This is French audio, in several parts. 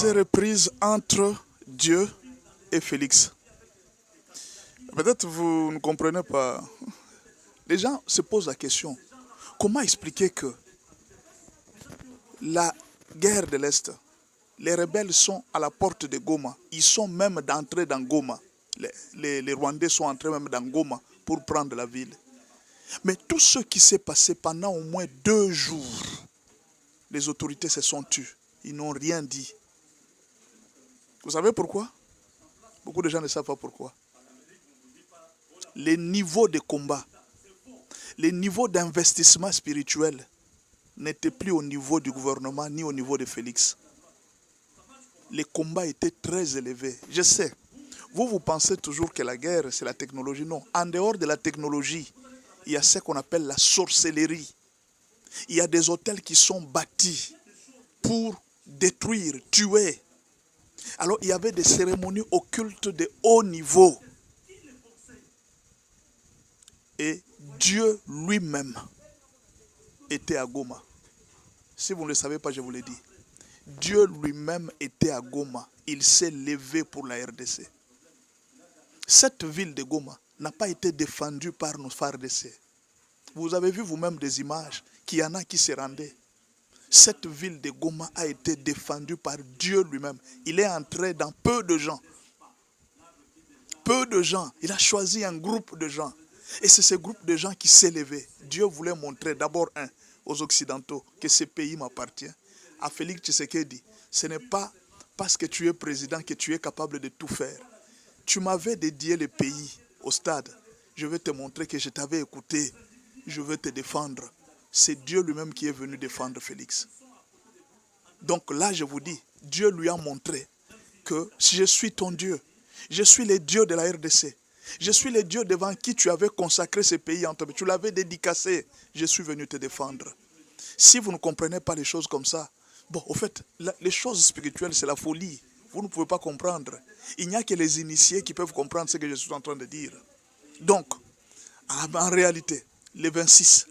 remise et reprise entre Dieu et Félix. Peut-être vous ne comprenez pas. Les gens se posent la question, comment expliquer que la guerre de l'Est, les rebelles sont à la porte de Goma. Ils sont même d'entrer dans Goma. Les Rwandais sont entrés même dans Goma pour prendre la ville. Mais tout ce qui s'est passé pendant au moins 2 jours, les autorités se sont tues. Ils n'ont rien dit. Vous savez pourquoi? Beaucoup de gens ne savent pas pourquoi. Les niveaux de combat, les niveaux d'investissement spirituel n'étaient plus au niveau du gouvernement ni au niveau de Félix. Les combats étaient très élevés. Je sais, vous pensez toujours que la guerre, c'est la technologie. Non, en dehors de la technologie, il y a ce qu'on appelle la sorcellerie. Il y a des hôtels qui sont bâtis pour détruire, tuer. Alors, il y avait des cérémonies occultes de haut niveau. Et Dieu lui-même était à Goma. Si vous ne le savez pas, je vous l'ai dit. Dieu lui-même était à Goma. Il s'est levé pour la RDC. Cette ville de Goma n'a pas été défendue par nos FARDC. Vous avez vu vous-même des images qu'il y en a qui se rendaient. Cette ville de Goma a été défendue par Dieu lui-même. Il est entré dans peu de gens. Peu de gens. Il a choisi un groupe de gens. Et c'est ce groupe de gens qui s'est levé. Dieu voulait montrer d'abord aux Occidentaux que ce pays m'appartient. À Félix Tshisekedi, ce n'est pas parce que tu es président que tu es capable de tout faire. Tu m'avais dédié le pays au stade. Je vais te montrer que je t'avais écouté. Je vais te défendre. C'est Dieu lui-même qui est venu défendre Félix. Donc là, je vous dis, Dieu lui a montré que si je suis ton Dieu, je suis le Dieu de la RDC. Je suis le Dieu devant qui tu avais consacré ce pays en toi. Tu l'avais dédicacé. Je suis venu te défendre. Si vous ne comprenez pas les choses comme ça, bon, au fait, les choses spirituelles, c'est la folie. Vous ne pouvez pas comprendre. Il n'y a que les initiés qui peuvent comprendre ce que je suis en train de dire. Donc, en réalité, le 26,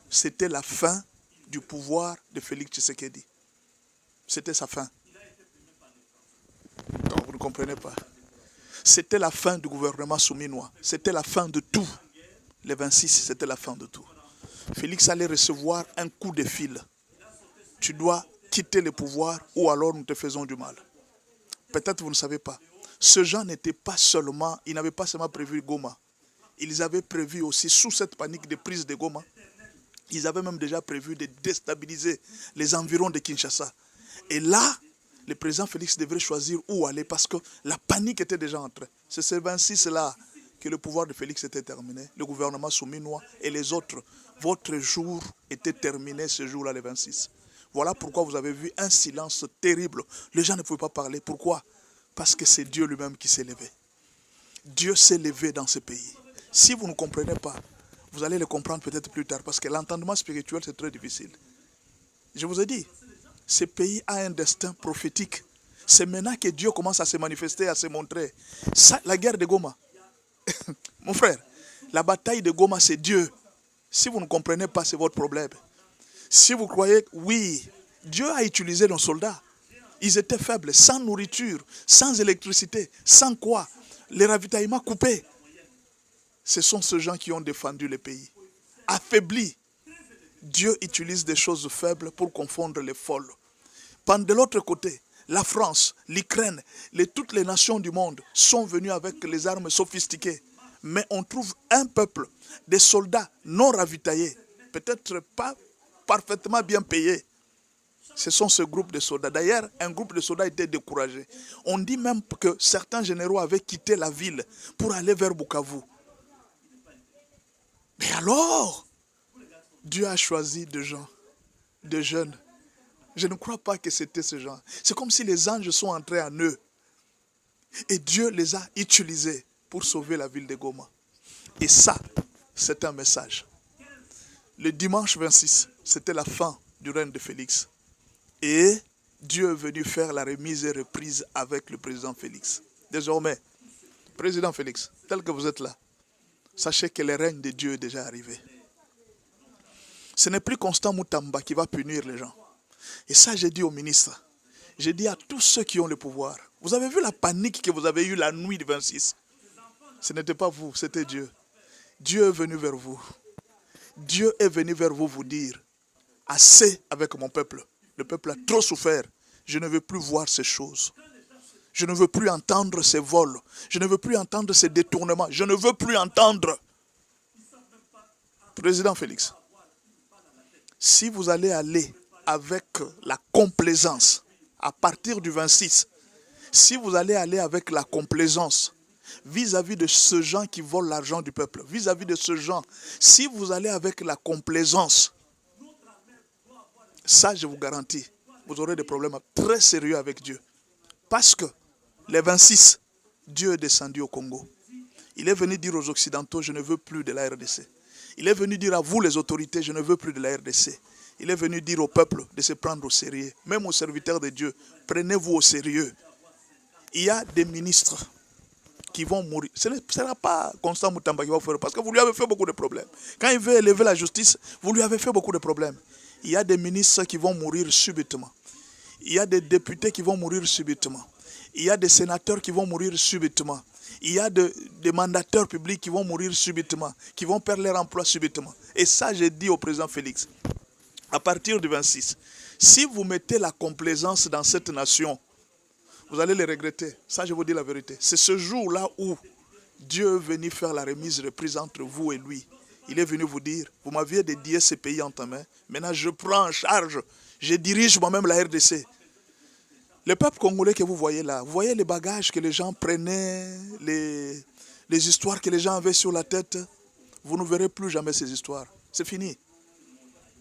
c'était la fin du pouvoir de Félix Tshisekedi. C'était sa fin. Donc, vous ne comprenez pas. C'était la fin du gouvernement souminois. C'était la fin de tout. Le 26, c'était la fin de tout. Félix allait recevoir un coup de fil. Tu dois quitter le pouvoir ou alors nous te faisons du mal. Peut-être vous ne savez pas. Ce gens n'étaient pas seulement, ils n'avaient pas seulement prévu Goma. Ils avaient prévu aussi, sous cette panique de prise de Goma, ils avaient même déjà prévu de déstabiliser les environs de Kinshasa. Et là, le président Félix devrait choisir où aller parce que la panique était déjà entrée. C'est ce 26-là que le pouvoir de Félix était terminé. Le gouvernement souminois et les autres. Votre jour était terminé ce jour-là, le 26. Voilà pourquoi vous avez vu un silence terrible. Les gens ne pouvaient pas parler. Pourquoi? Parce que c'est Dieu lui-même qui s'est levé. Dieu s'est levé dans ce pays. Si vous ne comprenez pas, vous allez le comprendre peut-être plus tard. Parce que l'entendement spirituel, c'est très difficile. Je vous ai dit, ce pays a un destin prophétique. C'est maintenant que Dieu commence à se manifester, à se montrer. Ça, la guerre de Goma. Mon frère, la bataille de Goma, c'est Dieu. Si vous ne comprenez pas, c'est votre problème. Si vous croyez, oui, Dieu a utilisé nos soldats. Ils étaient faibles, sans nourriture, sans électricité, sans quoi? Les ravitaillements coupés. Ce sont ces gens qui ont défendu le pays. Affaiblis. Dieu utilise des choses faibles pour confondre les folles. De l'autre côté, la France, l'Ukraine, toutes les nations du monde sont venues avec les armes sophistiquées. Mais on trouve un peuple, des soldats non ravitaillés, peut-être pas parfaitement bien payés. Ce sont ce groupe de soldats. D'ailleurs, un groupe de soldats était découragé. On dit même que certains généraux avaient quitté la ville pour aller vers Bukavu. Mais alors, Dieu a choisi des gens, des jeunes. Je ne crois pas que c'était ce genre. C'est comme si les anges sont entrés en eux. Et Dieu les a utilisés pour sauver la ville de Goma. Et ça, c'est un message. Le dimanche 26, c'était la fin du règne de Félix. Et Dieu est venu faire la remise et reprise avec le président Félix. Désormais, président Félix, tel que vous êtes là, sachez que le règne de Dieu est déjà arrivé. Ce n'est plus Constant Moutamba qui va punir les gens. Et ça, j'ai dit au ministre, Je dis à tous ceux qui ont le pouvoir, vous avez vu la panique que vous avez eue la nuit du 26? Ce n'était pas vous, c'était Dieu. Dieu est venu vers vous. Dieu est venu vers vous vous dire, assez avec mon peuple. Le peuple a trop souffert. Je ne veux plus voir ces choses. Je ne veux plus entendre ces vols. Je ne veux plus entendre ces détournements. Je ne veux plus entendre. Président Félix, si vous allez aller avec la complaisance, à partir du 26, si vous allez aller avec la complaisance vis-à-vis de ce gens qui volent l'argent du peuple, vis-à-vis de ce gens, si vous allez avec la complaisance, ça je vous garantis, vous aurez des problèmes très sérieux avec Dieu. Parce que les 26, Dieu est descendu au Congo. Il est venu dire aux Occidentaux, je ne veux plus de la RDC. Il est venu dire à vous les autorités, je ne veux plus de la RDC. Il est venu dire au peuple de se prendre au sérieux. Même aux serviteurs de Dieu, prenez-vous au sérieux. Il y a des ministres qui vont mourir. Ce ne sera pas Constant Moutamba qui va faire, parce que vous lui avez fait beaucoup de problèmes. Quand il veut élever la justice, vous lui avez fait beaucoup de problèmes. Il y a des ministres qui vont mourir subitement. Il y a des députés qui vont mourir subitement. Il y a des sénateurs qui vont mourir subitement. Il y a des mandateurs publics qui vont mourir subitement, qui vont perdre leur emploi subitement. Et ça, j'ai dit au président Félix, à partir du 26, si vous mettez la complaisance dans cette nation, vous allez le regretter. Ça, je vous dis la vérité. C'est ce jour-là où Dieu est venu faire la remise reprise entre vous et lui. Il est venu vous dire, vous m'aviez dédié ce pays en ta main. Maintenant, je prends en charge. Je dirige moi-même la RDC. Le peuple congolais que vous voyez là, vous voyez les bagages que les gens prenaient, les histoires que les gens avaient sur la tête. Vous ne verrez plus jamais ces histoires. C'est fini.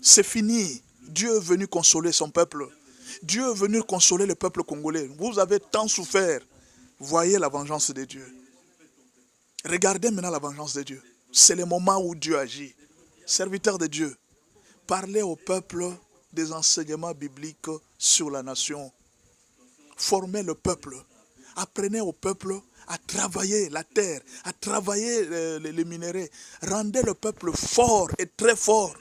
C'est fini. Dieu est venu consoler son peuple. Dieu est venu consoler le peuple congolais. Vous avez tant souffert. Voyez la vengeance de Dieu. Regardez maintenant la vengeance de Dieu. C'est le moment où Dieu agit. Serviteurs de Dieu, parlez au peuple des enseignements bibliques sur la nation. Formez le peuple. Apprenez au peuple à travailler la terre, à travailler les minéraux. Rendez le peuple fort et très fort.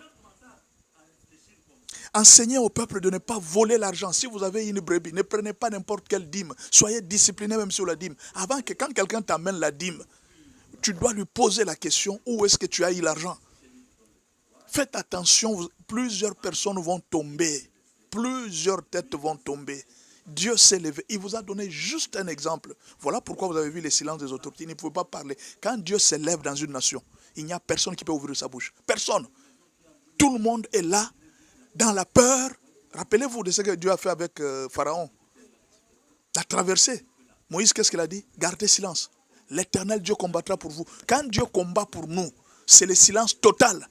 Enseignez au peuple de ne pas voler l'argent. Si vous avez une brebis, ne prenez pas n'importe quelle dîme. Soyez discipliné même sur la dîme. Avant que quand quelqu'un t'amène la dîme, tu dois lui poser la question, où est-ce que tu as eu l'argent? Faites attention, plusieurs personnes vont tomber. Plusieurs têtes vont tomber. Dieu s'est levé. Il vous a donné juste un exemple. Voilà pourquoi vous avez vu le silence des autorités. Ils ne pouvaient pas parler. Quand Dieu s'élève dans une nation, il n'y a personne qui peut ouvrir sa bouche. Personne. Tout le monde est là, dans la peur. Rappelez-vous de ce que Dieu a fait avec Pharaon. La traversée. Moïse, qu'est-ce qu'il a dit? Gardez silence. L'Éternel Dieu combattra pour vous. Quand Dieu combat pour nous, c'est le silence total.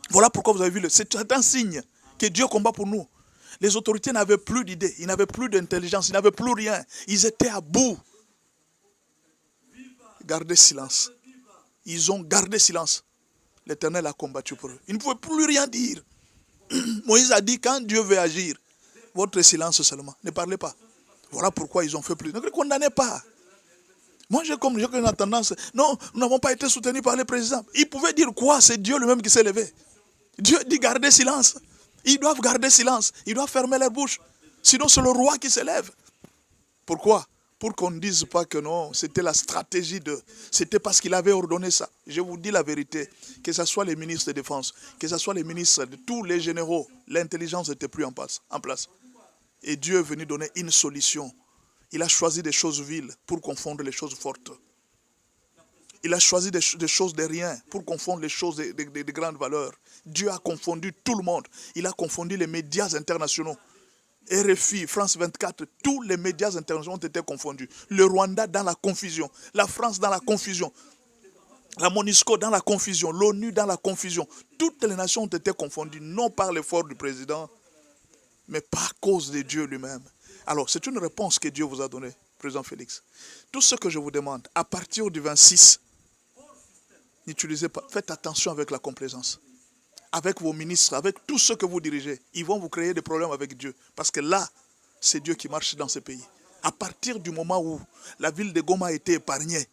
Voilà pourquoi vous avez vu, c'est un signe que Dieu combat pour nous. Les autorités n'avaient plus d'idées, ils n'avaient plus d'intelligence, ils n'avaient plus rien. Ils étaient à bout. Gardez silence. Ils ont gardé silence. L'Éternel a combattu pour eux. Ils ne pouvaient plus rien dire. Moïse a dit, quand Dieu veut agir, votre silence seulement, ne parlez pas. Voilà pourquoi ils ont fait plus. Ne les condamnez pas. Moi, j'ai comme une tendance, non, nous n'avons pas été soutenus par les présidents. Ils pouvaient dire quoi? C'est Dieu lui-même qui s'est levé. Dieu dit gardez silence. Ils doivent garder silence. Ils doivent fermer leur bouche. Sinon, c'est le roi qui s'élève. Pourquoi? Pour qu'on ne dise pas que non, c'était la stratégie de... C'était parce qu'il avait ordonné ça. Je vous dis la vérité. Que ce soit les ministres de défense, que ce soit les ministres de tous les généraux, l'intelligence n'était plus en place. Et Dieu est venu donner une solution. Il a choisi des choses viles pour confondre les choses fortes. Il a choisi des choses de rien pour confondre les choses de grande valeur. Dieu a confondu tout le monde. Il a confondu les médias internationaux. RFI, France 24, tous les médias internationaux ont été confondus. Le Rwanda dans la confusion. La France dans la confusion. La MONUSCO dans la confusion. L'ONU dans la confusion. Toutes les nations ont été confondues, non par l'effort du président, mais par cause de Dieu lui-même. Alors, c'est une réponse que Dieu vous a donnée, président Félix. Tout ce que je vous demande, à partir du 26, n'utilisez pas, faites attention avec la complaisance. Avec vos ministres, avec tous ceux que vous dirigez. Ils vont vous créer des problèmes avec Dieu. Parce que là, c'est Dieu qui marche dans ce pays. À partir du moment où la ville de Goma a été épargnée,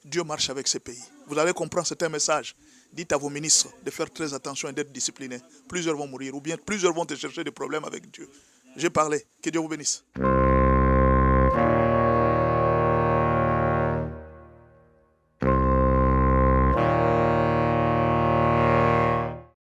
Dieu marche avec ce pays. Vous allez comprendre, c'est un message. Dites à vos ministres de faire très attention et d'être disciplinés. Plusieurs vont mourir ou bien plusieurs vont te chercher des problèmes avec Dieu. J'ai parlé. Que Dieu vous bénisse.